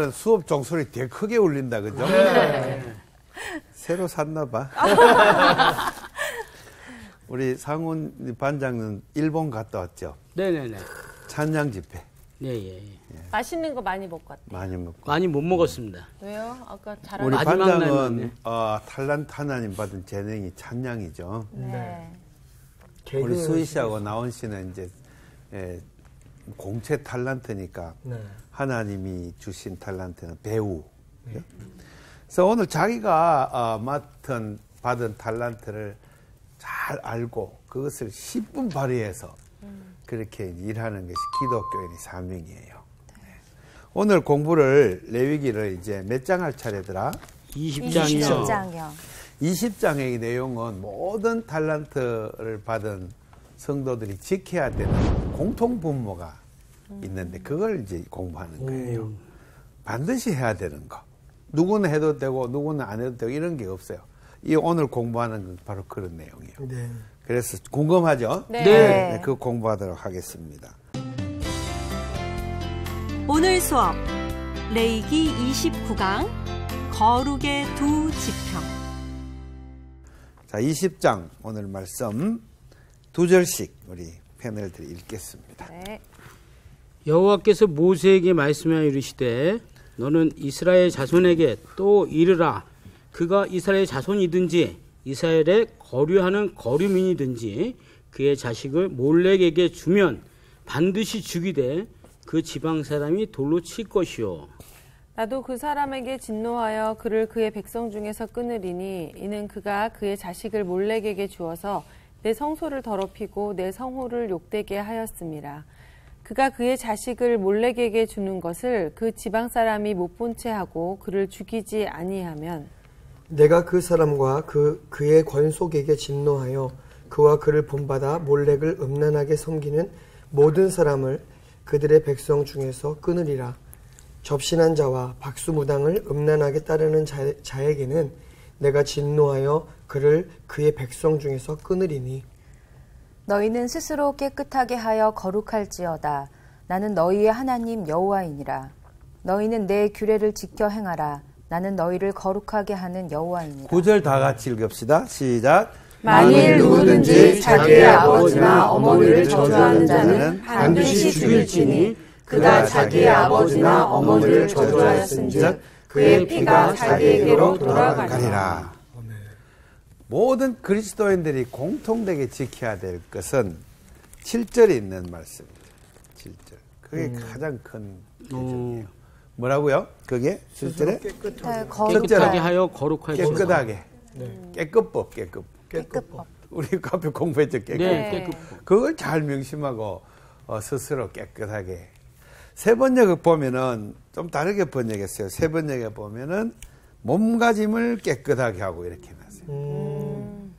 보면 수업 종소리 되게 크게 울린다, 그죠? 네. 새로 샀나 봐. 우리 상훈 반장은 일본 갔다 왔죠? 네네네. 찬양 집회. 예, 예. 맛있는 거 많이 먹고 왔대. 많이 먹고. 많이 못 먹었습니다. 왜요? 아까 우리 잘하는 마지막 반장은 날만에. 탈란트 하나님 받은 재능이 찬양이죠. 네. 우리 수희 씨하고 나온 씨는 이제 공채 탈란트니까 네. 하나님이 주신 탈란트는 배우. 네. 그래서 오늘 자기가 받은 탈란트를 잘 알고 그것을 10분 발휘해서 그렇게 일하는 것이 기독교인의 사명이에요. 네. 오늘 공부를 레위기를 이제 몇 장 할 차례더라? 20장이요. 20장이요. 20장의 내용은 모든 탈란트를 받은 성도들이 지켜야 되는 공통 분모가 있는데 그걸 이제 공부하는 거예요. 반드시 해야 되는 거. 누구는 해도 되고 누구는 안 해도 되고 이런 게 없어요. 이 오늘 공부하는 건 바로 그런 내용이에요. 네. 그래서 궁금하죠? 네. 네, 그거 공부하도록 하겠습니다. 오늘 수업 레위기 29강 거룩의 두 지평. 자, 20장 오늘 말씀 2절씩 우리 패널들이 읽겠습니다. 네. 여호와께서 모세에게 말씀하여 이르시되 너는 이스라엘 자손에게 또 이르라. 그가 이스라엘 자손이든지 이스라엘에 거류하는 거류민이든지 그의 자식을 몰렉에게 주면 반드시 죽이되 그 지방 사람이 돌로 칠 것이요. 나도 그 사람에게 진노하여 그를 그의 백성 중에서 끊으리니 이는 그가 그의 자식을 몰렉에게 주어서 내 성소를 더럽히고 내 성호를 욕되게 하였음이라. 그가 그의 자식을 몰렉에게 주는 것을 그 지방 사람이 못 본 채 하고 그를 죽이지 아니하면 내가 그 사람과 그의 권속에게 진노하여 그와 그를 본받아 몰렉을 음란하게 섬기는 모든 사람을 그들의 백성 중에서 끊으리라. 접신한 자와 박수무당을 음란하게 따르는 자에게는 내가 진노하여 그를 그의 백성 중에서 끊으리니 너희는 스스로 깨끗하게 하여 거룩할지어다. 나는 너희의 하나님 여호와이니라. 너희는 내 규례를 지켜 행하라. 나는 너희를 거룩하게 하는 여호와이니라. 9절 다 같이 읽읍시다. 시작. 만일 누구든지 자기의 아버지나 어머니를 저주하는 자는 반드시 죽일지니 그가 자기의 아버지나 어머니를 저주하였은즉 그의 피가 자기에게로 돌아가리라. 모든 그리스도인들이 공통되게 지켜야 될 것은 7절에 있는 말씀입니다. 7절. 그게 가장 큰 예정이에요. 뭐라고요? 그게 7절에? 깨끗하게 하여 거룩할지어다. 깨끗하게. 깨끗법. 깨끗법. 우리 앞에 공부했죠. 깨끗법. 네, 깨끗법. 그걸 잘 명심하고 스스로 깨끗하게. 세 번역을 보면은 좀 다르게 번역했어요. 세 번역에 보면은 몸가짐을 깨끗하게 하고 이렇게 해놨어요.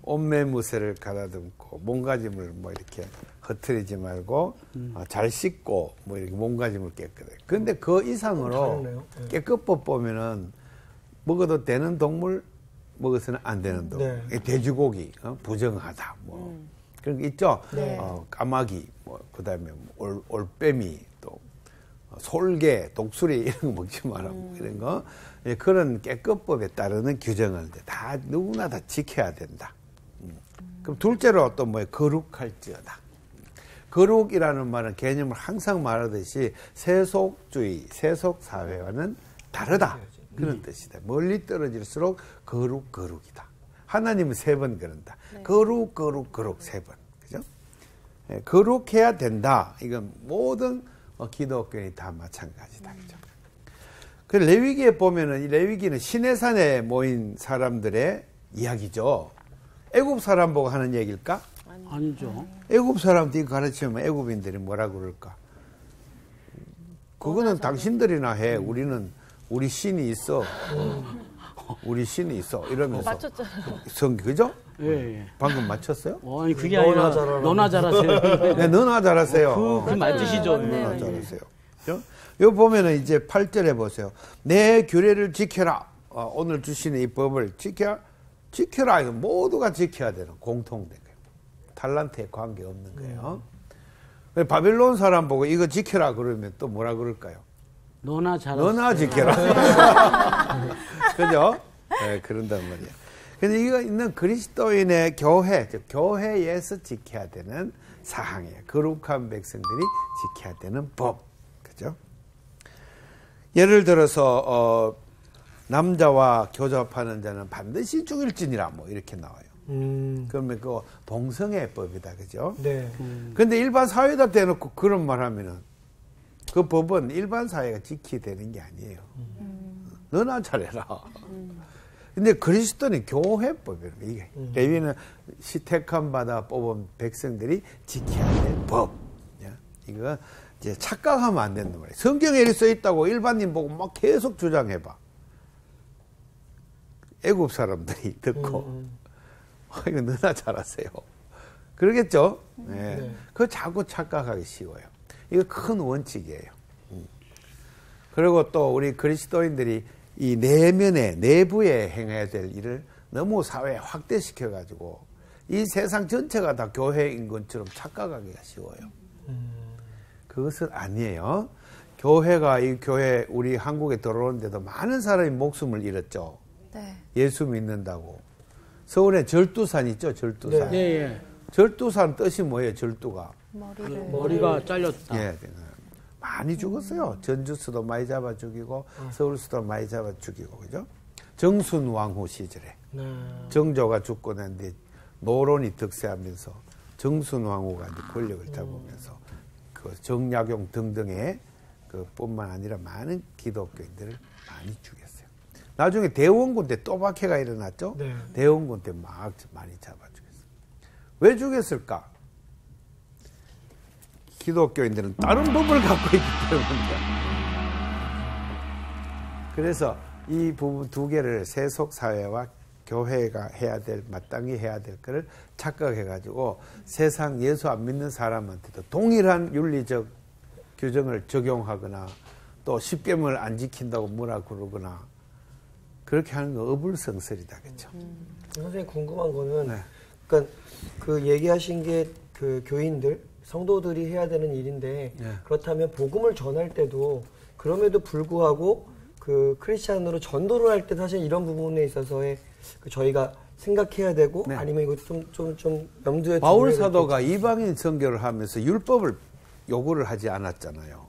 옷매무새를 가다듬고 몸가짐을 뭐 이렇게 흐트리지 말고 잘 씻고 뭐 이렇게 몸가짐을 깨끗하게. 그런데 그 이상으로 깨끗법 보면은 먹어도 되는 동물 먹어서는 안 되는 동물. 네. 돼지고기 부정하다 뭐 그런 게 있죠. 네. 까마귀 뭐 그다음에 올빼미 또 솔개, 독수리 이런 거 먹지 말라고 이런 거 그런 깨끗법에 따르는 규정을 다 누구나 다 지켜야 된다. 그럼 둘째로 또 뭐예요? 거룩할지어다. 거룩이라는 말은 개념을 항상 말하듯이 세속주의, 세속사회와는 다르다. 그런 뜻이다. 멀리 떨어질수록 거룩이다. 하나님은 3번 그런다. 네. 거룩 세 번. 그죠? 네, 거룩해야 된다. 이건 모든 기독교인이 다 마찬가지다. 그죠? 그 레위기에 보면은 이 레위기는 시내산에 모인 사람들의 이야기죠. 애굽 사람 보고 하는 얘기일까? 아니죠. 애굽 사람들이 가르치면 애굽인들이 뭐라 그럴까? 그거는 당신들이나 해. 우리 신이 있어. 우리 신이 있어. 이러면서. 맞췄잖아요. 그죠? 예. 방금 맞췄어요? 아니 그게 아니라 너나 잘하세요. 네, 너나 잘하세요. 그 맞으시죠. 너나 잘하세요. 요 보면은 이제 8절에 보세요. 내 규례를 지켜라. 오늘 주시는 이 법을 지켜라. 이거 모두가 지켜야 되는 공통된 거예요. 탈란트에 관계없는 거예요. 바빌론 사람 보고 이거 지켜라 그러면 또 뭐라 그럴까요? 너나 잘하세요. 너나 지켜라. 그죠? 네, 그런단 말이야. 근데 이거 있는 그리스도인의 교회, 즉 교회에서 지켜야 되는 사항이에요. 거룩한 백성들이 지켜야 되는 법. 그죠? 예를 들어서 남자와 교접하는 자는 반드시 죽일지니라 뭐 이렇게 나와요. 그러면 그 동성애 법이다. 그죠? 네. 근데 일반 사회에다 대놓고 그런 말 하면은 그 법은 일반 사회가 지켜야 되는 게 아니에요. 너나 잘해라. 근데 그리스도는 교회법이에요. 이게 레위는 택함 받아 뽑은 백성들이 지켜야 될 법. 이거 이제 착각하면 안 된단 말이에요. 성경에 이렇게 써 있다고 일반인 보고 막 계속 주장해봐. 애국 사람들이 듣고 이거 너나 잘하세요. 그러겠죠? 네. 네. 그거 자꾸 착각하기 쉬워요. 이거 큰 원칙이에요. 그리고 또 우리 그리스도인들이 이 내부에 행해야 될 일을 너무 사회에 확대시켜가지고 이 세상 전체가 다 교회인 것처럼 착각하기가 쉬워요. 그것은 아니에요. 교회가 이 교회 우리 한국에 들어오는데도 많은 사람이 목숨을 잃었죠. 네. 예수 믿는다고. 서울에 절두산 있죠, 절두산. 네, 예. 절두산 뜻이 뭐예요, 절두가? 머리가 잘렸다. 예, 많이 죽었어요. 전주수도 많이 잡아 죽이고 서울수도 많이 잡아 죽이고, 그죠? 정순왕후 시절에 정조가 죽고 난 뒤에 노론이 득세하면서 정순왕후가 이제 권력을 잡으면서 그 정약용 등등의 그 뿐만 아니라 많은 기독교인들을 많이 죽였어요. 나중에 대원군 때 또 박해가 일어났죠. 네. 대원군 때 막 많이 잡아 죽였어요. 왜 죽였을까? 기독교인들은 다른 법을 갖고 있기 때문이야. 그래서 이 부분 두 개를 세속사회와 교회가 해야 될, 마땅히 해야 될 거를 착각해가지고 세상 예수 안 믿는 사람한테도 동일한 윤리적 규정을 적용하거나 또 십계명을 안 지킨다고 뭐라 그러거나 그렇게 하는 거 어불성설이다. 그렇죠? 선생님 궁금한 거는 네. 그러니까 그 얘기하신 게 그 교인들 성도들이 해야 되는 일인데 네. 그렇다면 복음을 전할 때도 그럼에도 불구하고 그 크리스찬으로 전도를 할 때 사실 이런 부분에 있어서의 그 저희가 생각해야 되고 네. 아니면 이거 좀 염두에 바울 두어야 사도가 될 게 이방인 선교를 하면서 율법을 요구를 하지 않았잖아요.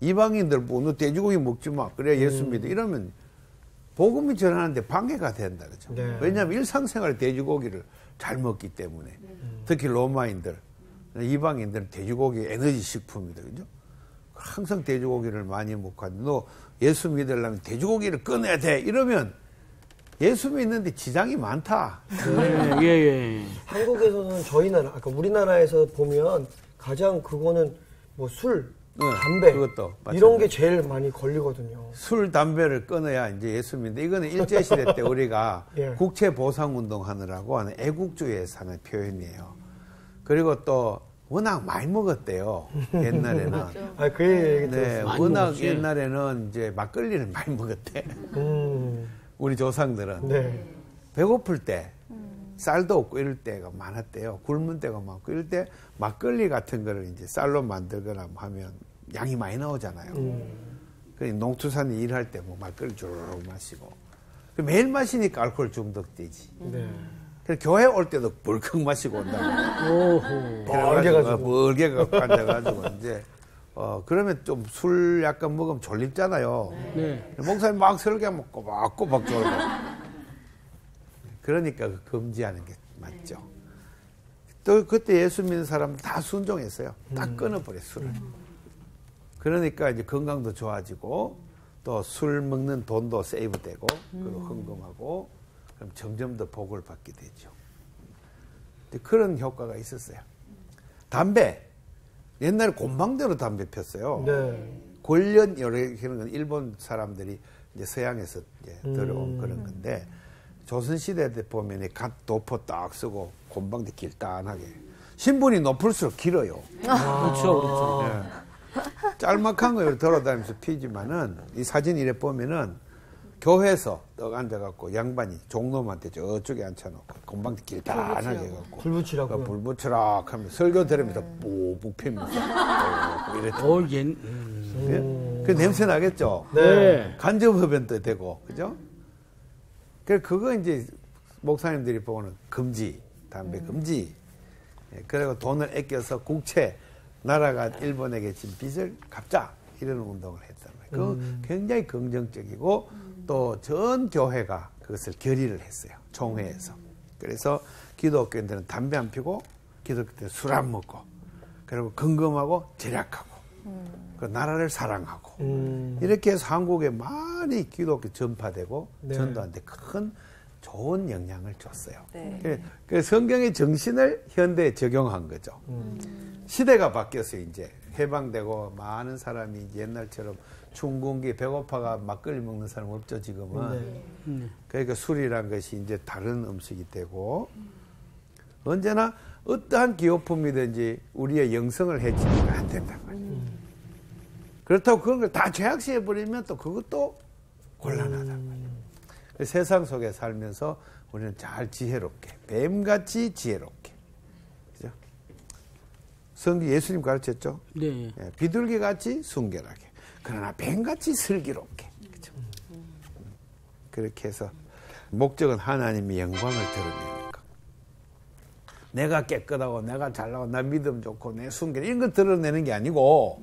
이방인들 뭐 너 돼지고기 먹지 마. 그래 예수 믿어. 이러면 복음이 전하는데 방해가 된다. 그죠? 네. 왜냐하면 일상생활에 돼지고기를 잘 먹기 때문에. 특히 로마인들, 이방인들은 돼지고기 에너지 식품이다. 그죠? 항상 돼지고기를 많이 먹고 하는데 너 예수 믿으려면 돼지고기를 끊어야 돼. 이러면 예수 믿는데 지장이 많다. 예, 예. 한국에서는 저희 나라, 아까 우리나라에서 보면 가장 그거는 뭐 술, 담배 그것도 이런 게 제일 많이 걸리거든요. 술, 담배를 끊어야 이제 예수 믿는데 이거는 일제시대 때 우리가 예. 국채보상운동 하느라고 하는 애국주의에서 하는 표현이에요. 그리고 또 워낙 많이 먹었대요. 옛날에는. 아, 그 얘기 네, 들었어요. 워낙 먹었지. 옛날에는 이제 막걸리를 많이 먹었대. 우리 조상들은. 네. 배고플 때 쌀도 없고 이럴 때가 많았대요. 굶은 때가 많고 이럴 때 막걸리 같은 거를 이제 쌀로 만들거나 하면 양이 많이 나오잖아요. 그러니까 농투산이 일할 때 뭐 막걸리 주르륵 마시고 매일 마시니까 알코올 중독되지. 네. 그래서 교회 올 때도 벌컥 마시고 온다고. 오호. 멀게 가지고. 멀게 갖고 앉아가지고 이제 그러면 좀 술 약간 먹으면 졸립잖아요. 네. 목사님 막 설교하면 꼬박꼬박 졸고. 그러니까 금지하는 게 맞죠. 또 그때 예수 믿는 사람 다 순종했어요. 딱 끊어버려 술을. 그러니까 이제 건강도 좋아지고 또 술 먹는 돈도 세이브되고 그리고 헌금하고 그럼 점점 더 복을 받게 되죠. 그런 효과가 있었어요. 담배 옛날에 곰방대로 담배 폈어요. 네. 골련 여러 개는 건 일본 사람들이 이제 서양에서 이제 들어온 그런 건데 조선 시대 때 보면 갓 도포 딱 쓰고 곰방대 길단하게 신분이 높을수록 길어요. 그렇죠, 그렇죠. 예. 짤막한 거 돌아다니면서 피지만은 이 사진 이래 보면은 교회에서 떡 앉아갖고 양반이 종놈한테 저쪽에 앉혀놓고 곰방대 길단하게 해갖고 불 붙이라고요? 불 붙여라 하면 설교 들으면서 뽀뽀 펴면서 이랬죠. 옛. 예? 그 냄새 나겠죠? 네. 간접흡연도 되고, 그죠? 그거 이제 목사님들이 보고는 금지, 담배 금지. 그리고 돈을 아껴서 국채, 나라가 일본에게 진 빚을 갚자. 이런 운동을 했단 말이에요. 그거 굉장히 긍정적이고 또 전 교회가 그것을 결의를 했어요. 총회에서. 그래서 기독교인들은 담배 안 피고 기독교인들은 술 안 먹고 그리고 건강하고 절약하고 그 나라를 사랑하고 이렇게 해서 한국에 많이 기독교 전파되고 네. 전도한테 큰 좋은 영향을 줬어요. 네. 그래서 성경의 정신을 현대에 적용한 거죠. 시대가 바뀌었어요. 이제 해방되고 많은 사람이 이제 옛날처럼 춘궁기 배고파가 막걸리 먹는 사람 없죠 지금은. 그러니까 술이란 것이 이제 다른 음식이 되고 언제나 어떠한 기호품이든지 우리의 영성을 해치면 안 된단 말이에요. 그렇다고 그런 걸 다 죄악시해 버리면 또 그것도 곤란하단 말이에요. 세상 속에 살면서 우리는 잘 지혜롭게 뱀같이 지혜롭게, 그죠? 성경 예수님 가르쳤죠. 네. 예, 비둘기같이 순결하게, 그러나 뱀같이 슬기롭게, 그죠? 그렇게 해서 목적은 하나님의 영광을 드러내는 것. 내가 깨끗하고 내가 잘나고 나 믿음 좋고 내 순결 이런 걸 드러내는 게 아니고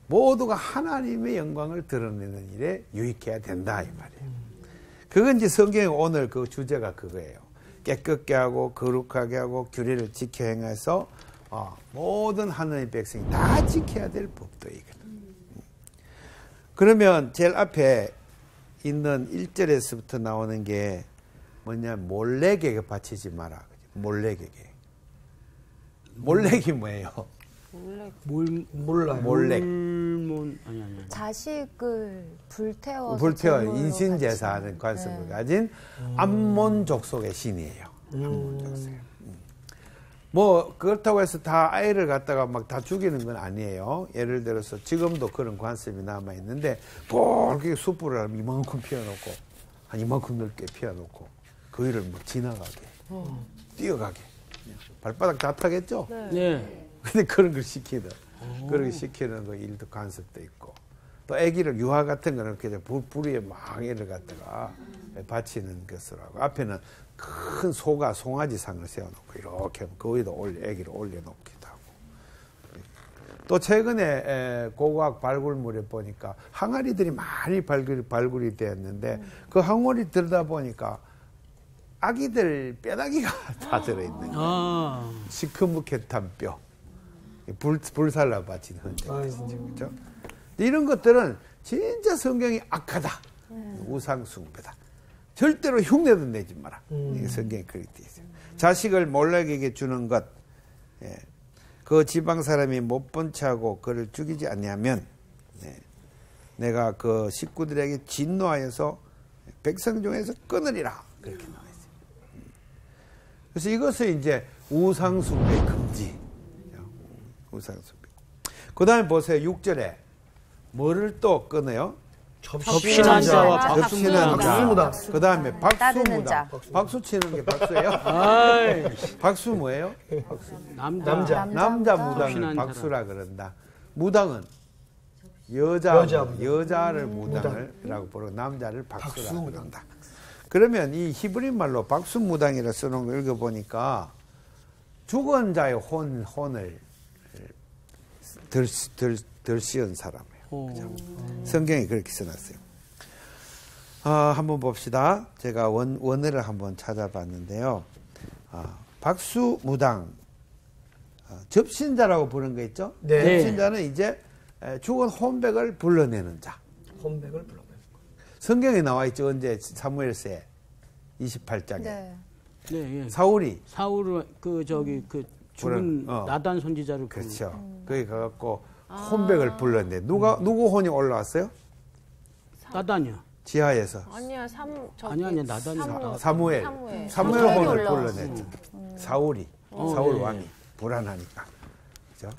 모두가 하나님의 영광을 드러내는 일에 유익해야 된다 이 말이에요. 그건 이제 성경의 오늘 그 주제가 그거예요. 깨끗게 하고 거룩하게 하고 규례를 지켜 행해서 모든 하나님의 백성이 다 지켜야 될 법도 이거든. 그러면 제일 앞에 있는 1절에서부터 나오는 게 뭐냐, 몰래에게 바치지 마라. 몰래에게. 몰래기 뭐예요? 몰라요. 몰래. 아니. 자식을 불태워서 불태워 제물로 인신제사하는 관습을 가진 암몬족 속의 신이에요. 암몬족 속. 뭐 그렇다고 해서 다 아이를 갖다가 막 다 죽이는 건 아니에요. 예를 들어서 지금도 그런 관습이 남아 있는데 그렇게 숯불을 이만큼 피워놓고 한 이만큼 넓게 피워놓고 그 위를 뭐 지나가게 뛰어가게 발바닥 다 타겠죠. 네. 근데 그런 걸 시키는 그렇게 시키는 거 일도 관습도 있고 또 아기를 유아 같은 거는 그냥 불 위에 막 애를 갖다가 바치는 것으로 하고 앞에는 큰 소가 송아지 상을 세워놓고 이렇게 그 위에다 아기를 올려놓기도 하고 또 최근에 고고학 발굴물에 보니까 항아리들이 많이 발굴이 되었는데 그 항아리 들다 보니까 아기들 뼈다귀가 다 들어있는 거예요. 시커멓게탄 뼈. 불살라 바친 흔적이죠. 그렇죠? 이런 것들은 진짜 성경이 악하다. 우상숭배다. 절대로 흉내도 내지 마라. 이게 성경에 그렇게 되어 있어요. 자식을 몰락에게 주는 것. 예. 그 지방 사람이 못 본 채하고 그를 죽이지 않냐면 내가 그 식구들에게 진노하여서 백성 중에서 끊으리라. 그렇게 나와 있어요. 그래서 이것을 이제 우상숭배 금지. 우상숭배. 그 다음에 보세요. 6절에 뭐를 또 끊어요? 접신한 자와 박수무당. 그 다음에 따르는 자. 박수무당. 박수 치는 게 박수예요? 아이, 박수 뭐예요? 남자. 남자 무당을 접신한 박수라 그런다. 무당은 여자를 무당을라고 부르고 남자를 박수라 그런다. 그러면 이 히브리 말로 박수무당이라 쓰는 거 읽어보니까 죽은 자의 혼을 덜 씌운 사람이에요. 그죠? 성경이 그렇게 써놨어요. 한번 봅시다. 제가 원어를 한번 찾아봤는데요. 박수무당, 접신자라고 부르는 거 있죠? 네. 접신자는 이제 죽은 혼백을 불러내는 자. 혼백을 불러내는 거. 성경에 나와 있죠. 언제 사무엘서에 28장에 네. 네, 예. 사울이 그 죽은 나단 선지자를 그렇죠. 거기 가갖고 혼백을 불렀는데 누구 혼이 올라왔어요? 나단이요. 지하에서 아니야, 아니야, 나단이 사무엘 혼을 불러냈죠. 사울 왕이 불안하니까. 그죠?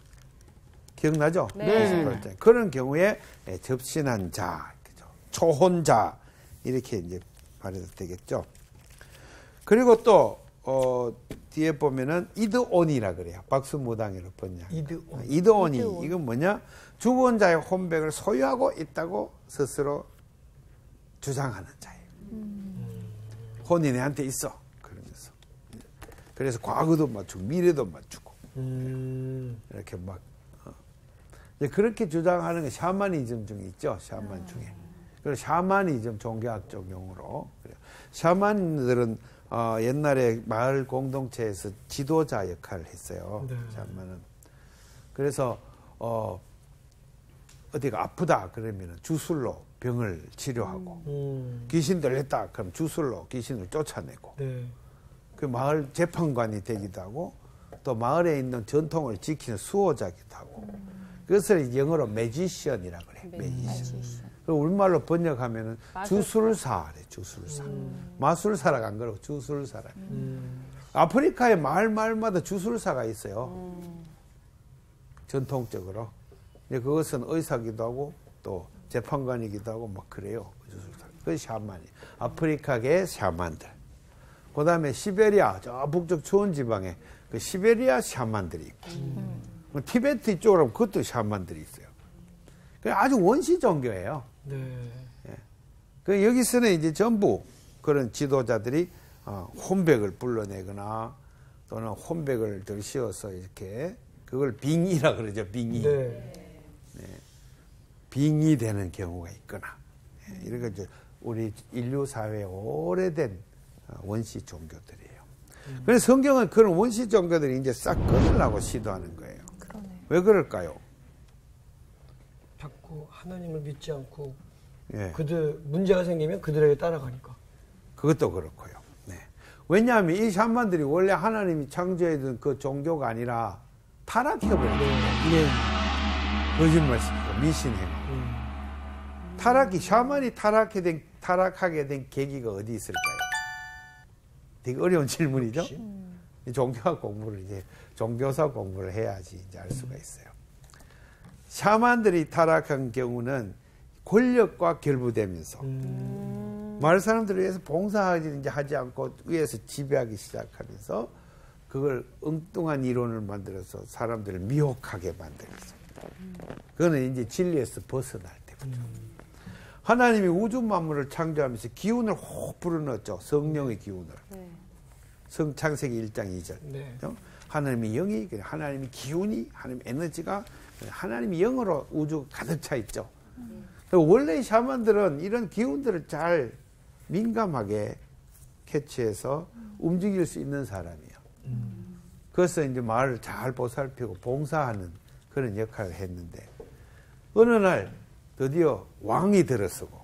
기억나죠? 네. 28장. 그런 경우에 접신한 자, 그죠? 초혼자 이렇게 이제 말해도 되겠죠. 그리고 또 뒤에 보면은 이드온이라 그래요. 박수무당으로 번역. 이드온. 이드온이 이건 뭐냐? 죽은 자의 혼백을 소유하고 있다고 스스로 주장하는 자예요. 혼이 내한테 있어. 그러면서. 그래서 과거도 맞추고 미래도 맞추고 이렇게 막 그렇게 주장하는 게 샤머니즘 중에 있죠. 샤먼 중에. 그리고 샤머니즘 종교학적 용어로. 샤먼들은 옛날에 마을 공동체에서 지도자 역할을 했어요. 네. 샤먼은. 그래서 어디가 아프다 그러면 주술로 병을 치료하고 귀신 들렸다 그럼 주술로 귀신을 쫓아내고 네. 그 마을 재판관이 되기도 하고 또 마을에 있는 전통을 지키는 수호자기도 하고 그것을 영어로 매지션이라고 그래. 매지션. 그리고 우리말로 번역하면은 주술사래. 주술사. 마술사라고 안 그러고 주술사라. 아프리카의 마을마다 주술사가 있어요. 전통적으로. 근데 그것은 의사기도 하고 또 재판관이기도 하고 막 그래요. 주술사. 그 샤만이. 아프리카계 샤만들. 그 다음에 시베리아, 저 북쪽 추운 지방에 그 시베리아 샤만들이 있고, 티베트 이쪽으로 하면 그것도 샤만들이 있어요. 아주 원시 종교예요. 네. 예. 그 여기서는 이제 전부 그런 지도자들이 혼백을 불러내거나 또는 혼백을 들씌워서 이렇게 그걸 빙의라 그러죠. 빙의. 네. 빙의 되는 경우가 있거나. 예. 이런 거 이제 우리 인류 사회의 오래된 원시 종교들이에요. 그래서 성경은 그런 원시 종교들이 이제 싹 끊으려고 시도하는 거예요. 그러네. 왜 그럴까요? 자꾸 하나님을 믿지 않고 예. 그들 문제가 생기면 그들에게 따라가니까. 그것도 그렇고요. 네. 왜냐하면 이 샤만들이 원래 하나님이 창조해둔 그 종교가 아니라 타락해버려요. 네. 거짓말시키고 미신해요. 샤만이 타락하게 된 계기가 어디 있을까요? 되게 어려운 질문이죠? 종교학 공부를 이제 종교사 공부를 해야지 이제 알 수가 있어요. 샤만들이 타락한 경우는 권력과 결부되면서 마을 사람들을 위해서 봉사하지 이제 하지 않고 위에서 지배하기 시작하면서 그걸 엉뚱한 이론을 만들어서 사람들을 미혹하게 만들었어요. 그거는 이제 진리에서 벗어날 때부터. 하나님이 우주 만물을 창조하면서 기운을 혹 불어넣었죠. 성령의 기운을. 창세기 1장 2절. 네. 하나님의 영이, 하나님의 기운이, 하나님의 에너지가 하나님의 영으로 우주가 가득 차 있죠. 원래 샤만들은 이런 기운들을 잘 민감하게 캐치해서 움직일 수 있는 사람이에요. 그래서 이제 마을을 잘 보살피고 봉사하는 그런 역할을 했는데 어느 날 드디어 왕이 들어서고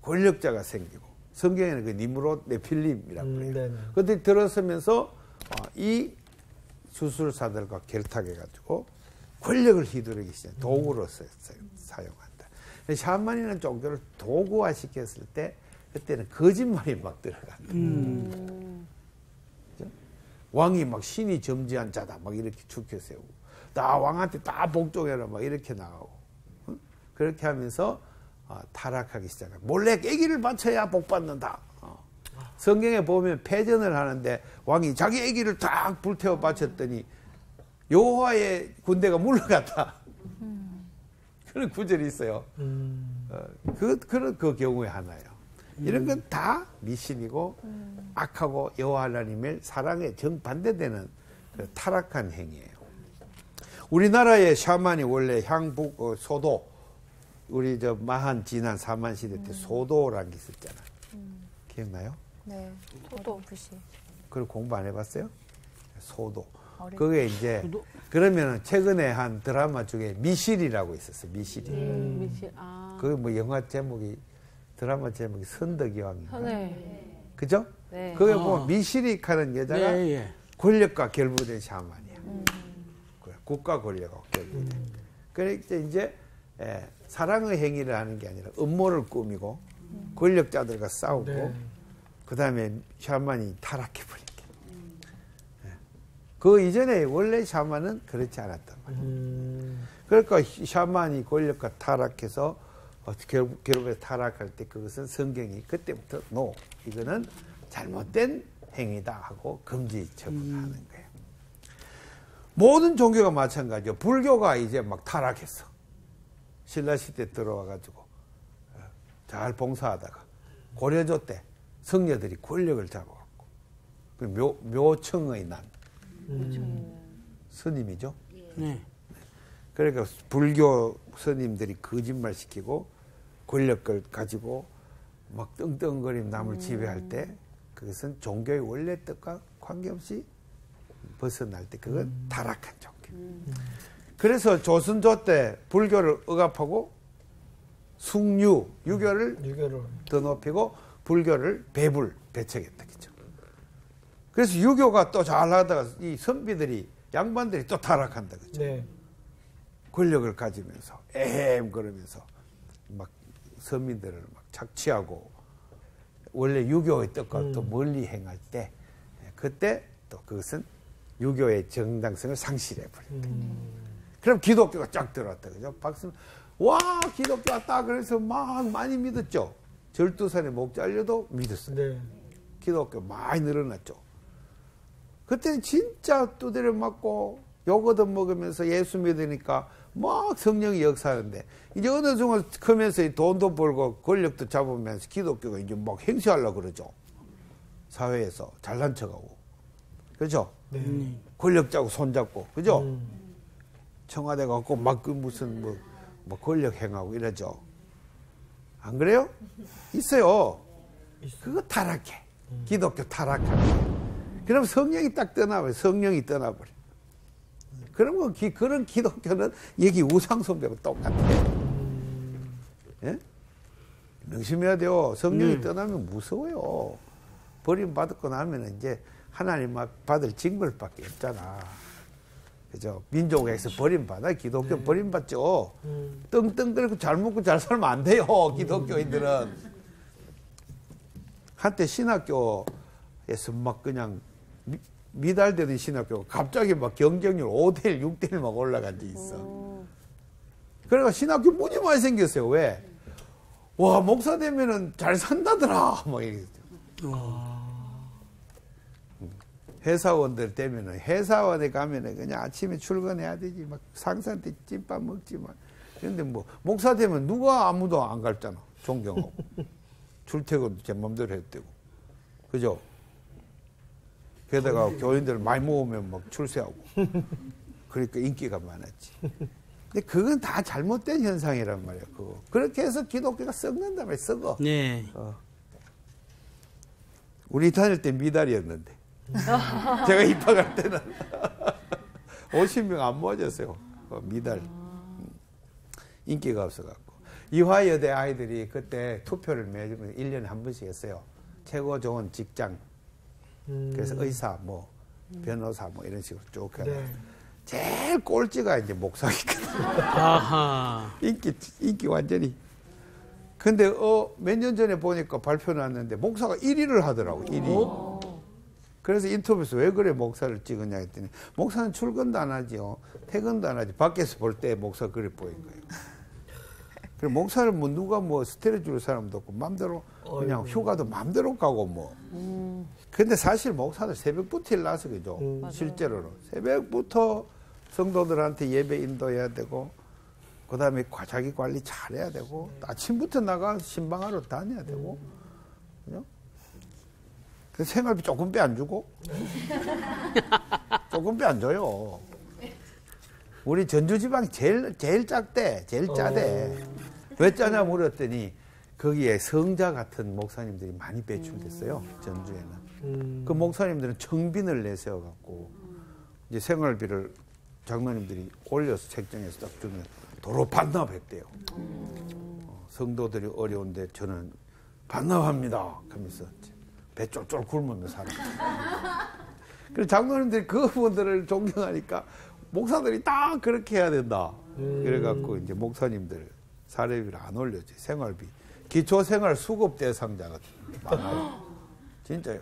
권력자가 생기고 성경에는 그 니므롯 네필림이라고 그래요. 그때 들어서면서 이 주술사들과 결탁해가지고 권력을 휘두르기 시작, 도구로서 사용한다. 샤만이라는 종교를 도구화 시켰을 때 그때는 거짓말이 막 들어간다. 왕이 막 신이 점지한 자다 막 이렇게 축혀 세우고 나 왕한테 다 복종해라 막 이렇게 나가고 그렇게 하면서 타락하기 시작해요. 몰래 애기를 바쳐야 복 받는다. 성경에 보면 패전을 하는데 왕이 자기 애기를 딱 불태워 바쳤더니 여호와의 군대가 물러갔다. 그런 구절이 있어요. 그런 그 경우에 하나예요. 이런 건 다 미신이고 악하고 여호와 하나님의 사랑에 정반대되는 그 타락한 행위예요. 우리나라의 샤만이 원래 향북 소도 우리 저 마한 지난 사만 시대 때 소도라는 게 있었잖아. 기억나요? 네. 소도 부시. 그걸 공부 안 해봤어요? 소도. 그게 이제 그러면 최근에 한 드라마 중에 미실이라고 있었어요. 미실이. 미실. 그게 뭐 영화 제목이 드라마 제목이 선덕여왕인가. 네. 그죠? 네. 그게 보면 미실이 하는 여자가 권력과 결부된 샤만이야. 국가 권력과 결부된. 그러니까 이제 사랑의 행위를 하는 게 아니라 음모를 꾸미고 권력자들과 싸우고 그 다음에 샤만이 타락해버린 게. 그 이전에 원래 샤만은 그렇지 않았단 말이에요. 그러니까 샤만이 권력과 타락해서 결국에 타락할 때 그것은 성경이 그때부터 이거는 잘못된 행위다 하고 금지 처분하는 거예요. 모든 종교가 마찬가지요. 불교가 이제 막 타락했어. 신라시대 들어와가지고 잘 봉사하다가 고려조 때 성녀들이 권력을 잡아갖고 묘청의 난 스님이죠. 네. 그러니까 불교 스님들이 거짓말시키고 권력을 가지고 막 떵떵거리며 남을 지배할 때 그것은 종교의 원래 뜻과 관계없이 벗어날 때 그건 타락한 종교. 그래서 조선조 때 불교를 억압하고 숭유, 유교를 더 높이고 불교를 배척했다. 그죠? 그래서 유교가 또 잘하다가 이 선비들이 양반들이 또 타락한다. 그죠? 네. 권력을 가지면서 에헴 그러면서 막 서민들을 막 착취하고 원래 유교의 뜻과 또 멀리 행할 때 그때 또 그것은 유교의 정당성을 상실해 버린다. 그럼 기독교가 쫙 들어왔다. 그죠? 박수 와 기독교 왔다 그래서 막 많이 믿었죠. 절두산의 목자 알려도 믿었어요. 네. 기독교 많이 늘어났죠. 그때는 진짜 두드려 맞고 욕 얻어먹으면서 예수 믿으니까 막 성령이 역사하는데 이제 어느 순간 크면서 돈도 벌고 권력도 잡으면서 기독교가 이제 막 행세하려고 그러죠. 사회에서 잘난 척하고. 그죠? 네. 권력 잡고 손잡고. 그죠? 청와대 가고 막 그 무슨 뭐 권력 행하고 이러죠. 안 그래요? 있어요. 그거 타락해. 기독교 타락하게. 그럼 성령이 딱 떠나버려. 성령이 떠나버려. 그러면 그런 기독교는 여기 우상숭배하고 똑같아요. 예? 명심해야 돼요. 성령이 떠나면 무서워요. 버림받고 나면 이제 하나님 받을 징벌밖에 없잖아. 그죠? 민족에서 버림받아. 기독교 버림받죠. 떵떵거리고 잘 먹고 잘 살면 안 돼요. 기독교인들은. 한때 신학교에서 막 그냥 미달되던 신학교가 갑자기 막 경쟁률 5대1, 6대1 막 올라간 적이 있어. 그러니까 신학교 문이 많이 생겼어요. 왜? 와, 목사 되면은 잘 산다더라. 막 이랬죠. 회사원들 되면은 회사원에 가면은 그냥 아침에 출근해야 되지. 막 상사한테 찐밥 먹지만. 그런데 뭐 목사 되면 누가 아무도 안 갈잖아. 존경하고. 출퇴근도 제 맘대로 해도 되고. 그죠? 게다가 교인들 많이 모으면 막 출세하고. 그러니까 인기가 많았지. 근데 그건 다 잘못된 현상이란 말이야. 그거. 그렇게 해서 기독교가 썩는단 말이야. 썩어. 네. 우리 다닐 때 미달이었는데. 제가 입학할 때는 50명 안 모아졌어요. 미달. 인기가 없어갖고. 이화여대 아이들이 그때 투표를 매주 1년에 한 번씩 했어요. 최고 좋은 직장. 그래서 의사, 뭐, 변호사, 뭐, 이런 식으로 쭉 해요. 네. 제일 꼴찌가 이제 목사니까. 아하. 인기 완전히. 근데, 몇 년 전에 보니까 발표 났는데, 목사가 1위를 하더라고, 1위. 그래서 인터뷰에서 왜 그래, 목사를 찍었냐 했더니, 목사는 출근도 안 하지요. 퇴근도 안 하지. 밖에서 볼 때 목사 그래 보인 거예요. 그리고 목사를 뭐 누가 뭐 스테레오 줄 사람도 없고, 맘대로 그냥 휴가도 맘대로 가고 뭐. 근데 사실 목사들 새벽부터 일나서 그죠. 실제로는. 새벽부터 성도들한테 예배 인도해야 되고, 그 다음에 자기 관리 잘해야 되고, 아침부터 나가 신방하러 다녀야 되고, 그죠? 그 생활비 조금 빼 안 주고, 조금 빼 안 줘요. 우리 전주지방이 제일 작대, 제일 짜대. 왜 짜냐 물었더니, 거기에 성자 같은 목사님들이 많이 배출됐어요. 전주에는. 그 목사님들은 청빈을 내세워갖고 이제 생활비를 장로님들이 올려서 책정해서 딱 주면 도로 반납했대요. 성도들이 어려운데 저는 반납합니다. 하면서 배 쫄쫄 굶으며 살아요. 그래서 장로님들이 그분들을 존경하니까 목사들이 딱 그렇게 해야 된다. 그래갖고 이제 목사님들 사례비를 안 올렸지. 생활비. 기초생활 수급 대상자가 많아요. 진짜요.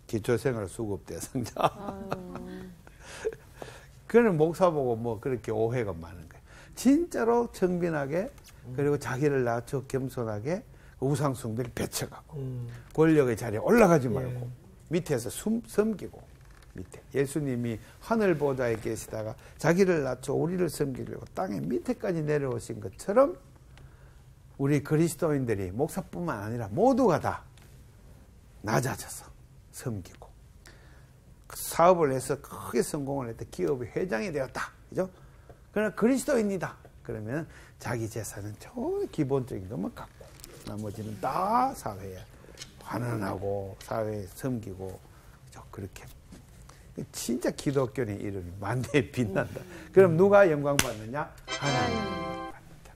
기초생활 수급 대상자. 그는 목사 보고 뭐 그렇게 오해가 많은 거예요. 진짜로 청빈하게 그리고 자기를 낮춰 겸손하게 우상숭배를 배척하고 권력의 자리에 올라가지 말고 밑에서 섬기고, 밑에 예수님이 하늘 보좌에 계시다가 자기를 낮춰 우리를 섬기려고 땅의 밑에까지 내려오신 것처럼 우리 그리스도인들이 목사뿐만 아니라 모두가 다 낮아져서 섬기고, 사업을 해서 크게 성공을 했다, 기업의 회장이 되었다, 그죠? 그러나 그리스도인이다 그러면 자기 재산은 저 기본적인 것만 갖고 나머지는 다 사회에 환원하고 사회에 섬기고, 그죠? 그렇게 진짜 기독교는 이름이 만대에 빛난다. 그럼 누가 영광 받느냐? 하나님 받는다.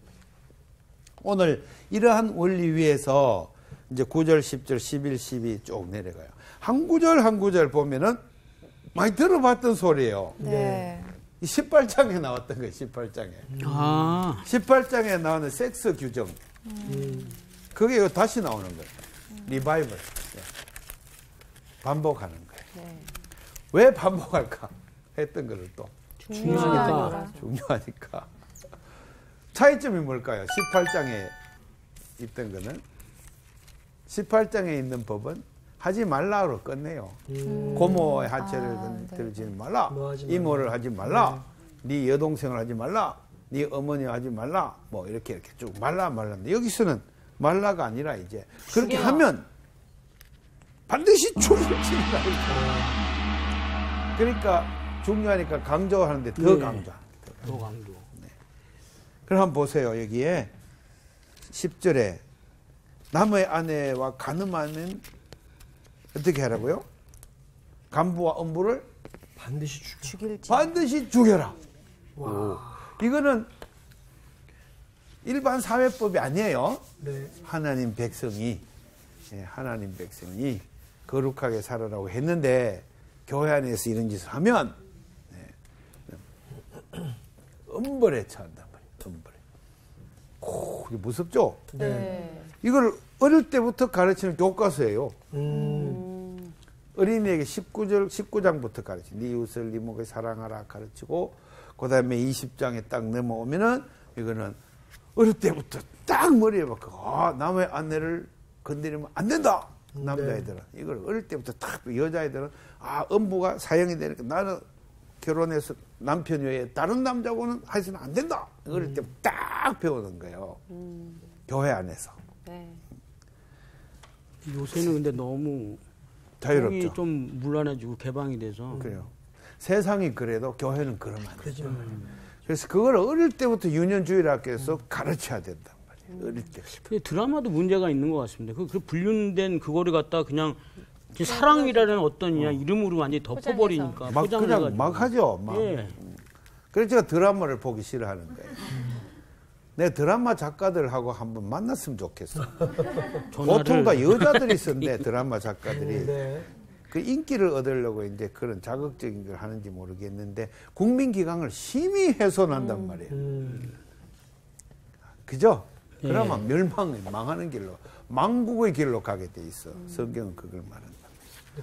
오늘 이러한 원리 위에서 이제 9절, 10절, 11, 12 쭉 내려가요. 한 구절 한 구절 보면은 많이 들어봤던 소리예요. 네. 18장에 나왔던 거예요. 18장에. 아. 18장에 나오는 섹스 규정. 그게 다시 나오는 거예요. 리바이벌. 반복하는 거예요. 네. 왜 반복할까? 했던 거를 또. 중요하니까. 차이점이 뭘까요? 18장에 있던 거는 18장에 있는 법은 하지 말라로 끝내요. 고모의 하체를 들지 말라. 이모를 하지 말라. 네 여동생을 하지 말라. 네 어머니 하지 말라. 뭐 이렇게 쭉 말라. 여기서는 말라가 아니라 이제 그렇게 하면 반드시 죽일지니라. 그러니까 중요하니까 강조하는데 더 강조. 더 강조. 네. 그럼 한번 보세요. 여기에 10절에 남의 아내와 간음하는 어떻게 하라고요? 간부와 음부를 반드시 죽여라. 이거는 일반 사회법이 아니에요. 네. 하나님 백성이 거룩하게 살아라고 했는데 교회 안에서 이런 짓을 하면 음벌에 처한단 말이에요. 음벌에. 이게 무섭죠? 네. 이걸 어릴 때부터 가르치는 교과서예요. 어린이에게 19장부터 가르치고 네 이웃을 네 목에 사랑하라 가르치고, 그 다음에 20장에 딱 넘어오면은 이거는 어릴 때부터 딱 머리에 박고 남의 아내를 건드리면 안 된다. 남자애들은 이걸 어릴 때부터 딱, 여자애들은 음부가 사형이 되니까 나는 결혼해서 남편 외에 다른 남자하고는 해서는 안 된다. 어릴 때부터 딱 배우는 거예요. 교회 안에서. 네. 요새는 근데 너무 자유롭죠. 좀 문란해지고 개방이 돼서. 그래요. 세상이 그래도 교회는 그러면 안 되죠. 그래서 그걸 어릴 때부터 유년주일학교에서 가르쳐야 된단 말이에요. 어릴 때. 근데 드라마도 문제가 있는 것 같습니다. 그 불륜된 그거를 갖다 그냥 사랑이라는 어떤 이름으로 완전히 덮어버리니까. 그냥 막 하죠. 막. 예. 그래서 제가 드라마를 보기 싫어하는 거예요. 내 드라마 작가들하고 한번 만났으면 좋겠어. 보통 다 여자들이 있었는데 드라마 작가들이. 네. 그 인기를 얻으려고 이제 그런 자극적인 걸 하는지 모르겠는데 국민기강을 심히 훼손한단 말이에요. 그죠? 그러면 망하는 길로, 망국의 길로 가게 돼 있어. 성경은 그걸 말한다.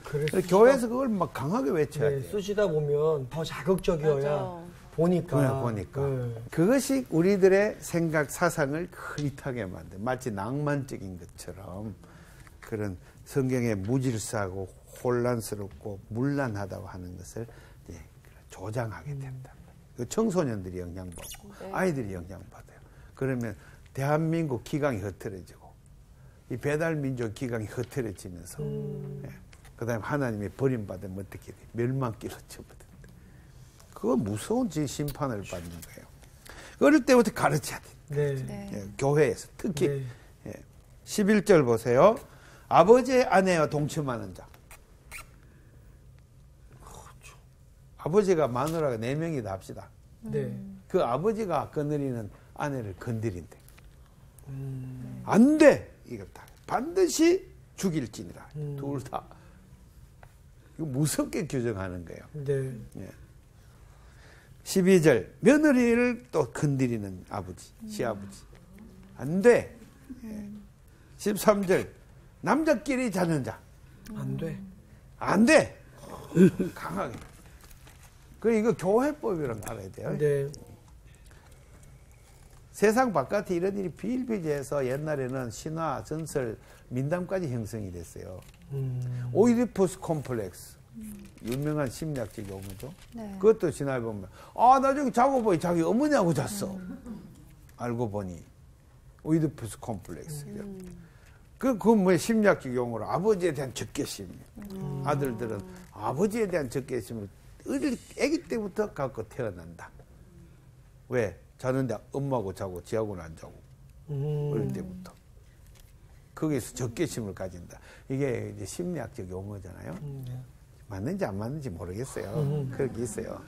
그래서 교회에서 그걸 막 강하게 외쳐야 돼요. 쓰시다 보면 더 자극적이어야 보니까. 그것이 우리들의 생각, 사상을 흐릿하게 만든, 마치 낭만적인 것처럼 그런 성경에 무질서하고 혼란스럽고 문란하다고 하는 것을 조장하게 된다. 청소년들이 영향받고 아이들이 영향받아요. 그러면 대한민국 기강이 흐트러지고 이 배달민족 기강이 흐트러지면서 그 다음에 하나님이 버림받으면 어떻게 돼? 멸망길로 접어든다. 그거 무서운 심판을 받는 거예요. 어릴 때부터 가르쳐야 돼. 네. 교회에서 특히 11절 보세요. 아버지의 아내와 동침하는 자. 아버지가 마누라가 4명이다 합시다. 그 아버지가 거느리는 아내를 건드린대. 안 돼! 이거다. 반드시 죽일지니라. 둘 다. 이거 무섭게 규정하는 거예요. 예. 12절. 며느리를 또 건드리는 아버지, 시아버지. 안 돼! 예. 13절. 남자끼리 자는 자. 안 돼. 안 돼! 강하게. 이거 교회법이라는 거 알아야 돼요. 세상 바깥에 이런 일이 비일비재해서 옛날에는 신화, 전설, 민담까지 형성이 됐어요. 오이디푸스 콤플렉스. 유명한 심리학적 용어죠. 네. 그것도 지나에 보면 나중에 자고 보니 자기 어머니하고 잤어. 알고 보니 오이디푸스 콤플렉스. 그건 뭐 심리학적 용어로 아버지에 대한 적개심. 아들들은 아버지에 대한 적개심을 아기 때부터 갖고 태어난다. 왜? 자는데 엄마하고 자고 지하고는 안 자고. 어릴 때부터. 거기에서 적개심을 가진다. 이게 이제 심리학적 용어잖아요. 맞는지 안 맞는지 모르겠어요. 그렇게 있어요.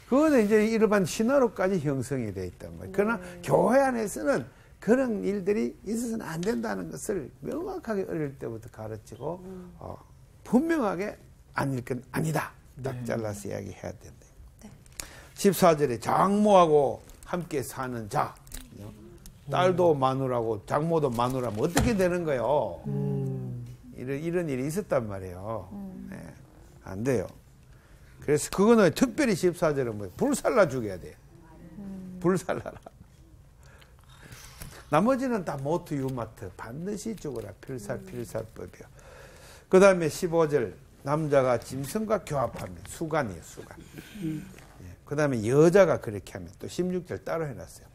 그거는 이제 일반 신화로까지 형성이 되어 있단 말이에요. 그러나 교회 안에서는 그런 일들이 있어서는 안 된다는 것을 명확하게 어릴 때부터 가르치고 분명하게 아닐 건 아니다. 딱 잘라서 이야기해야 된다. 네. 14절에 장모하고 함께 사는 자. 딸도 마누라고 장모도 마누라면 어떻게 되는 거예요? 이런 일이 있었단 말이에요. 네, 안 돼요. 그래서 그거는 특별히 14절은 뭐예요? 불살라 죽여야 돼요. 불살라라. 나머지는 다 모투 유마트 반드시 죽어라. 필살법이요. 그 다음에 15절 남자가 짐승과 교합하면 수간이에요. 수간. 그 다음에 여자가 그렇게 하면 또 16절 따로 해놨어요.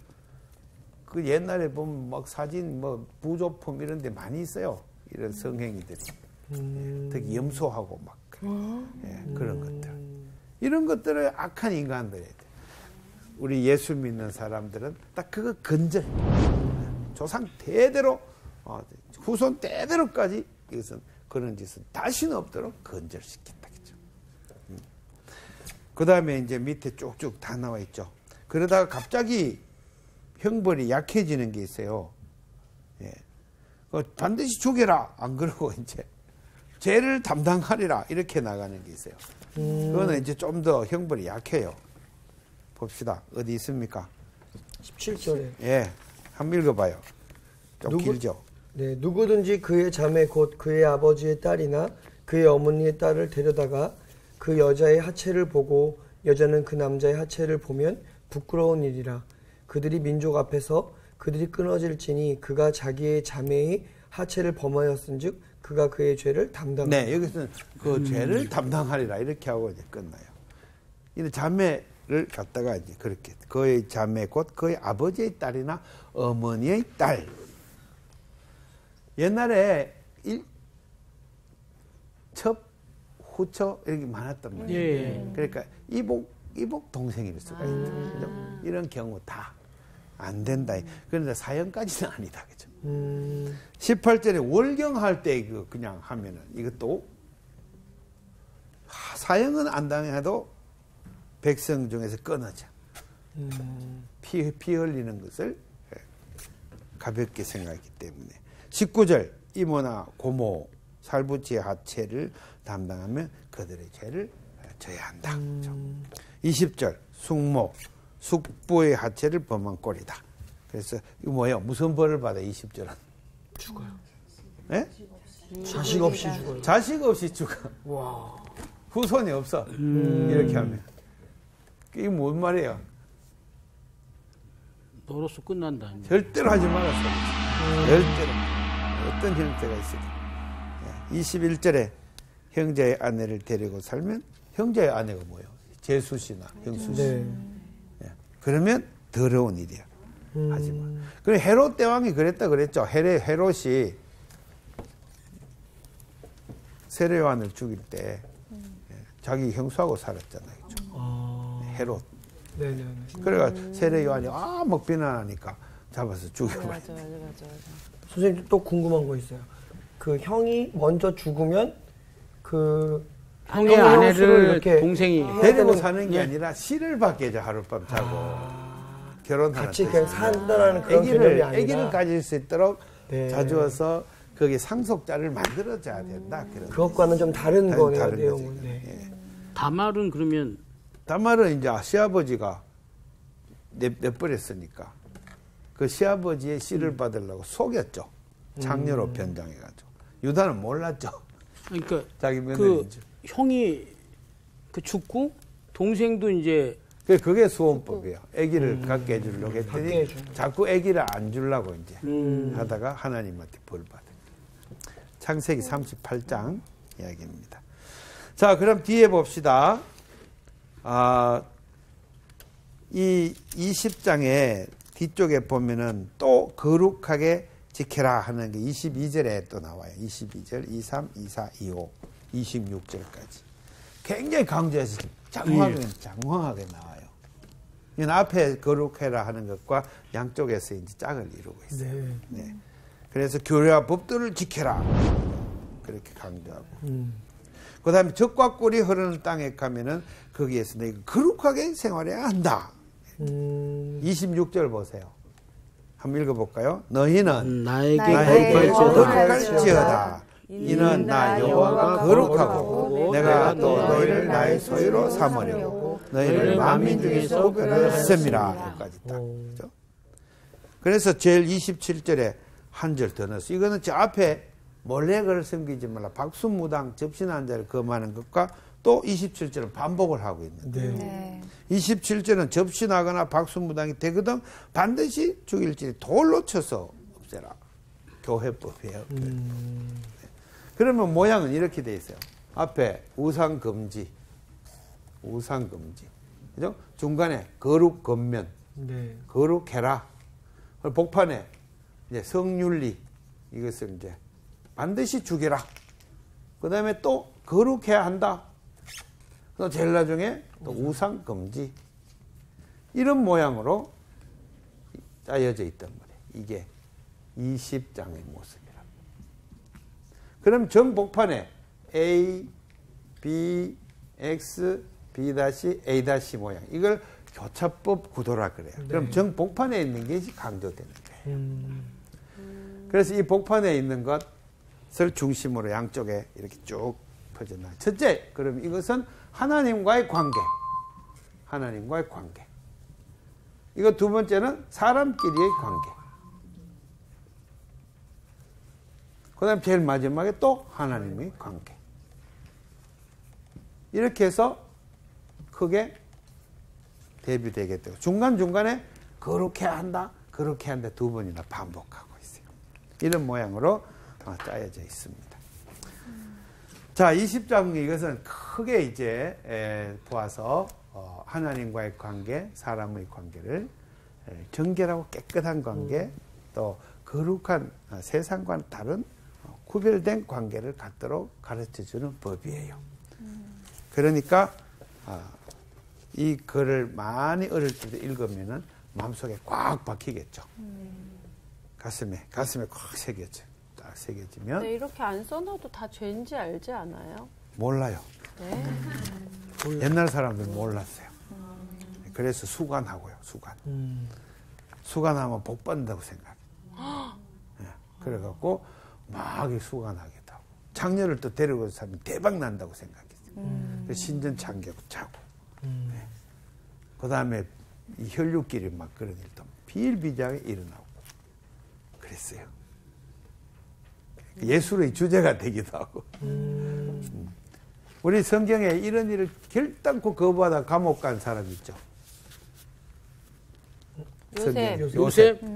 그 옛날에 보면 막 사진 뭐 부조품 이런 데 많이 있어요. 이런 성행위들이. 특히 염소하고 막 그런 것들. 이런 것들을 악한 인간들이 우리 예수 믿는 사람들은 딱 그거 건절. 조상 대대로 후손 대대로까지 이것은 그런 짓은 다시는 없도록 건절시킨다. 그 다음에 이제 밑에 쭉쭉 다 나와 있죠. 그러다가 갑자기 형벌이 약해지는 게 있어요. 예. 반드시 죽여라. 안 그러고 이제 죄를 담당하리라. 이렇게 나가는 게 있어요. 그거는 이제 좀 더 형벌이 약해요. 봅시다. 어디 있습니까? 17절에. 예. 한번 읽어봐요. 좀 길죠. 네, 누구든지 그의 자매 곧 그의 아버지의 딸이나 그의 어머니의 딸을 데려다가 그 여자의 하체를 보고 여자는 그 남자의 하체를 보면 부끄러운 일이라. 그들이 민족 앞에서 그들이 끊어질지니 그가 자기의 자매의 하체를 범하였은즉 그가 그의 죄를 담당하리라. 네, 여기서는 그 죄를 담당하리라 이렇게 하고 이제 끝나요. 이 자매를 갖다가 이제 그렇게 그의 자매 곧 그의 아버지의 딸이나 어머니의 딸. 옛날에 첩, 후처 이렇게 많았단 말이에요. 예. 그러니까 이복 동생일 수가 있다. 이런 경우 다 안 된다. 그런데 사형까지는 아니다. 그죠? 18절에 월경할 때 그냥 하면은 이것도 사형은 안 당해도 백성 중에서 끊어져. 피 흘리는 것을 가볍게 생각하기 때문에. 19절 이모나 고모 살부치의 하체를 담당하면 그들의 죄를 져야 한다. 20절 숙모 숙부의 하체를 범한 꼴이다. 그래서 이거 뭐예요? 무슨 벌을 받아? 20절은 죽어요. 예? 자식 없이 죽어요. 자식 없이 죽어. 와. 후손이 없어. 이렇게 하면 이게 뭔 말이에요? 너로서 끝난다. 절대로 하지 말았어. 절대로. 어떤 형태가 있어도. 21절에 형제의 아내를 데리고 살면 형제의 아내가 뭐예요? 제수씨나 형수씨. 네. 그러면 더러운 일이야. 하지 마. 그래 헤롯 대왕이 그랬다 그랬죠. 헤롯이 세례요한을 죽일 때 자기 형수하고 살았잖아요. 그렇죠? 헤롯. 네네. 그래가 세례요한이 막 비난하니까 잡아서 죽여버려. 맞아. 선생님 또 궁금한 거 있어요. 그 형이 먼저 죽으면 그 형의 형수를 아내를 이렇게 동생이 데리고 사는 게 아니라 씨를 받게 죠. 하룻밤 자고 결혼하는 같이 그냥 산다라는 그런 개념이 아니라 아기를 가질 수 있도록 네. 자주어서 거기 상속자를 만들어줘야 된다. 그런 그것과는 좀 다른 거네요, 다른 내용은. 거지. 네. 예. 다말은 그러면 다말은 이제 시아버지가 내버렸으니까 그 시아버지의 씨를 받으려고 속였죠. 장녀로 변장해가지고. 유다는 몰랐죠. 그러니까 자기 며느리인 줄. 형이 죽고 동생도 이제 그게 수혼법이에요. 아기를 갖게 해주려고 했더니 자꾸 아기를 안 주려고 이제 하다가 하나님한테 벌 받은. 창세기 38장 이야기입니다. 자, 그럼 뒤에 봅시다. 이 20장의 뒤쪽에 보면은 또 거룩하게 지켜라 하는 게 22절에 또 나와요. 22절, 23, 24, 25, 26절까지. 굉장히 강조해서 장황하게 나와요. 이건 앞에 거룩해라 하는 것과 양쪽에서 이제 짝을 이루고 있어요. 네. 네. 그래서 교례와 법도를 지켜라. 그렇게 강조하고. 그 다음에 적과 꿀이 흐르는 땅에 가면은 거기에서 내가 거룩하게 생활해야 한다. 26절 보세요. 한번 읽어볼까요? 너희는 나에게 거룩할지어다. 이는 나 여호와가 거룩하고 내가 또 너희를 나의 소유로 삼으려고 너희를 만민 중에서 구별했음이라. 여기까지 딱. 그죠? 그래서 제일 27절에 한 절 더 넣었어요. 이거는 저 앞에 몰래를 섬기지 말라. 박수무당 접신한 자를 금하는 것과 또 27절은 반복을 하고 있는데 네. 27절은 접신하거나 박수무당이 되거든 반드시 죽일지 돌로 쳐서 없애라. 교회법이에요. 그러면 모양은 이렇게 돼 있어요. 앞에 우상 금지, 그죠? 중간에 거룩 겉면, 네. 거룩해라. 복판에 이제 성윤리, 이것을 이제 반드시 죽여라. 그 다음에 또 거룩해야 한다. 또 제일 나중에 또 우상 금지. 이런 모양으로 짜여져 있단 말이에요. 이게 20장의 모습이라. 그럼 정복판에 A, B, X, B-A- 모양. 이걸 교차법 구도라 그래요. 네. 그럼 정복판에 있는 게 강조되는 거예요. 그래서 이 복판에 있는 것을 중심으로 양쪽에 이렇게 쭉 퍼져나가요. 첫째, 그럼 이것은 하나님과의 관계. 하나님과의 관계. 이거 두 번째는 사람끼리의 관계. 그 다음 제일 마지막에 또 하나님의 관계. 이렇게 해서 크게 대비되겠대요. 중간중간에 거룩해야 한다, 거룩해야 한다 두 번이나 반복하고 있어요. 이런 모양으로 짜여져 있습니다. 자, 20장 이것은 크게 이제 보아서 하나님과의 관계, 사람의 관계를 정결하고 깨끗한 관계, 또 거룩한 세상과는 다른 구별된 관계를 갖도록 가르쳐주는 법이에요. 그러니까 이 글을 많이 어릴 때 읽으면은 마음속에 꽉 박히겠죠. 가슴에 꽉 새겨져. 딱 새겨지면 네, 이렇게 안 써놔도 다 죄인지 알지 않아요? 몰라요. 네. 옛날 사람들 몰랐어요. 그래서 수관하고요. 수관하면 복 받는다고 생각해. 네. 그래갖고 막 수관하겠다고. 장녀를 또 데리고 살면 대박 난다고 생각했어요. 그래서 신전창기하고 차고. 네. 그 다음에 이 혈육끼리 막 그런 일도 비일비재하게 일어나고 그랬어요. 예술의 주제가 되기도 하고. 우리 성경에 이런 일을 결단코 거부하다 감옥 간 사람 있죠.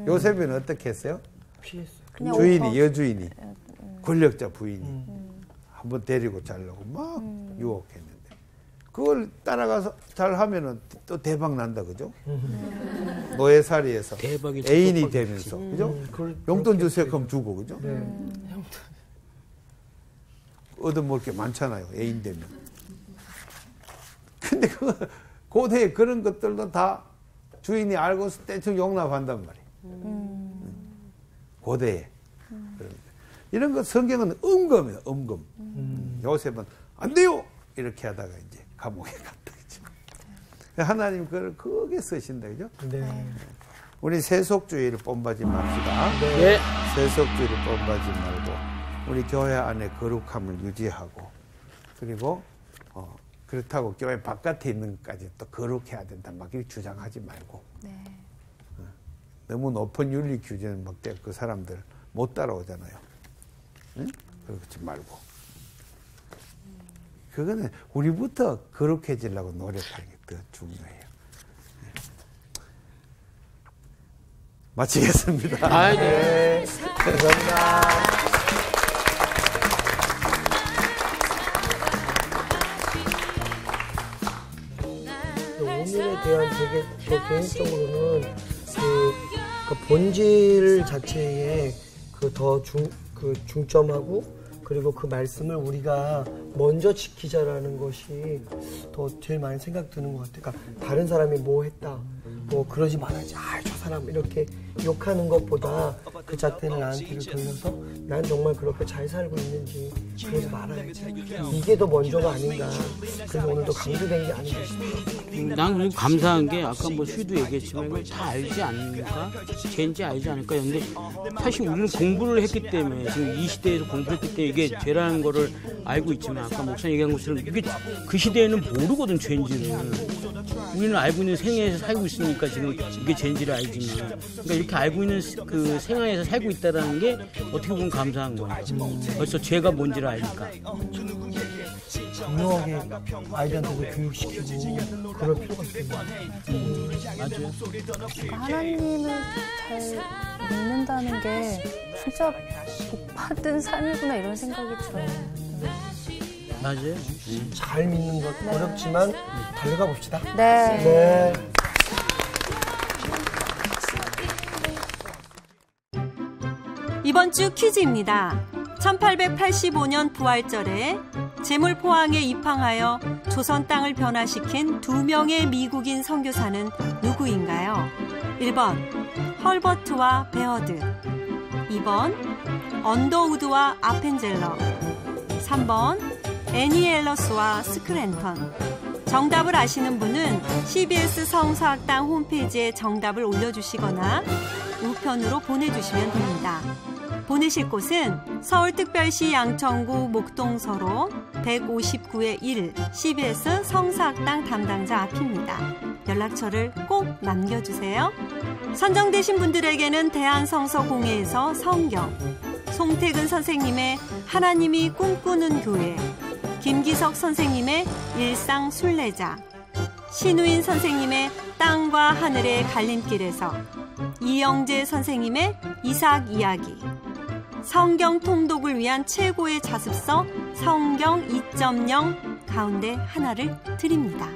요셉은 어떻게 했어요? 피했어요. 주인이, 여주인이, 권력자 부인이 한번 데리고 자려고 막 유혹했는데 그걸 따라가서 잘 하면은 또 대박 난다, 그죠? 노예살이에서 애인이 되면서, 그죠? 용돈 주세요, 그럼 주고, 그죠? 네. 얻어먹을 게 많잖아요, 애인 되면. 근데 고대에 그런 것들도 다 주인이 알고서 대충 용납한단 말이에요. 고대에. 이런 거 성경은 음금이에요, 음금. 요셉은 안 돼요! 이렇게 하다가 이제 감옥에 갔다, 그죠? 하나님 그걸 크게 쓰신다, 그죠? 네. 우리 세속주의를 뽐바지 맙시다. 네. 세속주의를 뽐바지 말고 우리 교회 안에 거룩함을 유지하고 그리고 그렇다고 교회 바깥에 있는 것까지 또 거룩해야 된다 막 이렇게 주장하지 말고 네. 너무 높은 윤리 규제는 막 그 사람들 못 따라오잖아요. 응? 그렇지 말고 그거는 우리부터 거룩해지려고 노력하는 게 더 중요해요. 마치겠습니다. 네. 감사합니다. 오늘에 대한 되게 저 개인적으로는 그 본질 자체에 더 중점하고 그리고 그 말씀을 우리가 먼저 지키자라는 것이 더 제일 많이 생각 드는 것 같아요. 그러니까 다른 사람이 뭐 했다, 뭐 그러지 말아야지, 저 사람 이렇게 욕하는 것보다 그 잣대를 나한테를 돌려서 난 정말 그렇게 잘 살고 있는지 그러지 말아야지. 이게 더 먼저가 아닌가. 그래서 오늘도 강조된 게 아닌가 싶어요. 난 그리고 감사한 게 아까 뭐 수희도 얘기했지만 이걸 다 알지 않을까? 죄인지 알지 않을까? 근데 사실 우리는 공부를 했기 때문에 지금 이 시대에서 공부를 했기 때문에 이게 죄라는 거를 알고 있지만 아까 목사님 얘기한 것처럼 이게 그 시대에는 모르거든, 죄인지를. 우리는 알고 있는 생애에서 살고 있으니까 지금 이게 죄인지를 알지만 그러니까 이렇게 알고 있는 그 생활에서 살고 있다는 게 어떻게 보면 감사한 거예요. 벌써 죄가 뭔지를 알니까. 분명하게 아이들한테도 교육시키고 그럴 필요가 있겠네요. 맞아요. 그러니까 하나님을 잘 믿는다는 게 진짜 복받은 삶이구나 이런 생각이 들어요. 맞아요. 잘 믿는 것 어렵지만 달려가 봅시다. 네. 네. 이번 주 퀴즈입니다. 1885년 부활절에 제물포항에 입항하여 조선 땅을 변화시킨 2명의 미국인 선교사는 누구인가요? 1번 헐버트와 베어드, 2번 언더우드와 아펜젤러, 3번 애니 앨러스와 스크랜턴. 정답을 아시는 분은 CBS 성서학당 홈페이지에 정답을 올려주시거나 우편으로 보내주시면 됩니다. 보내실 곳은 서울특별시 양천구 목동서로 159-1 CBS 성서학당 담당자 앞입니다. 연락처를 꼭 남겨주세요. 선정되신 분들에게는 대한성서공회에서 성경, 송태근 선생님의 하나님이 꿈꾸는 교회, 김기석 선생님의 일상 순례자, 신우인 선생님의 땅과 하늘의 갈림길에서, 이영재 선생님의 이삭 이야기, 성경 통독을 위한 최고의 자습서 성경 2.0 가운데 하나를 드립니다.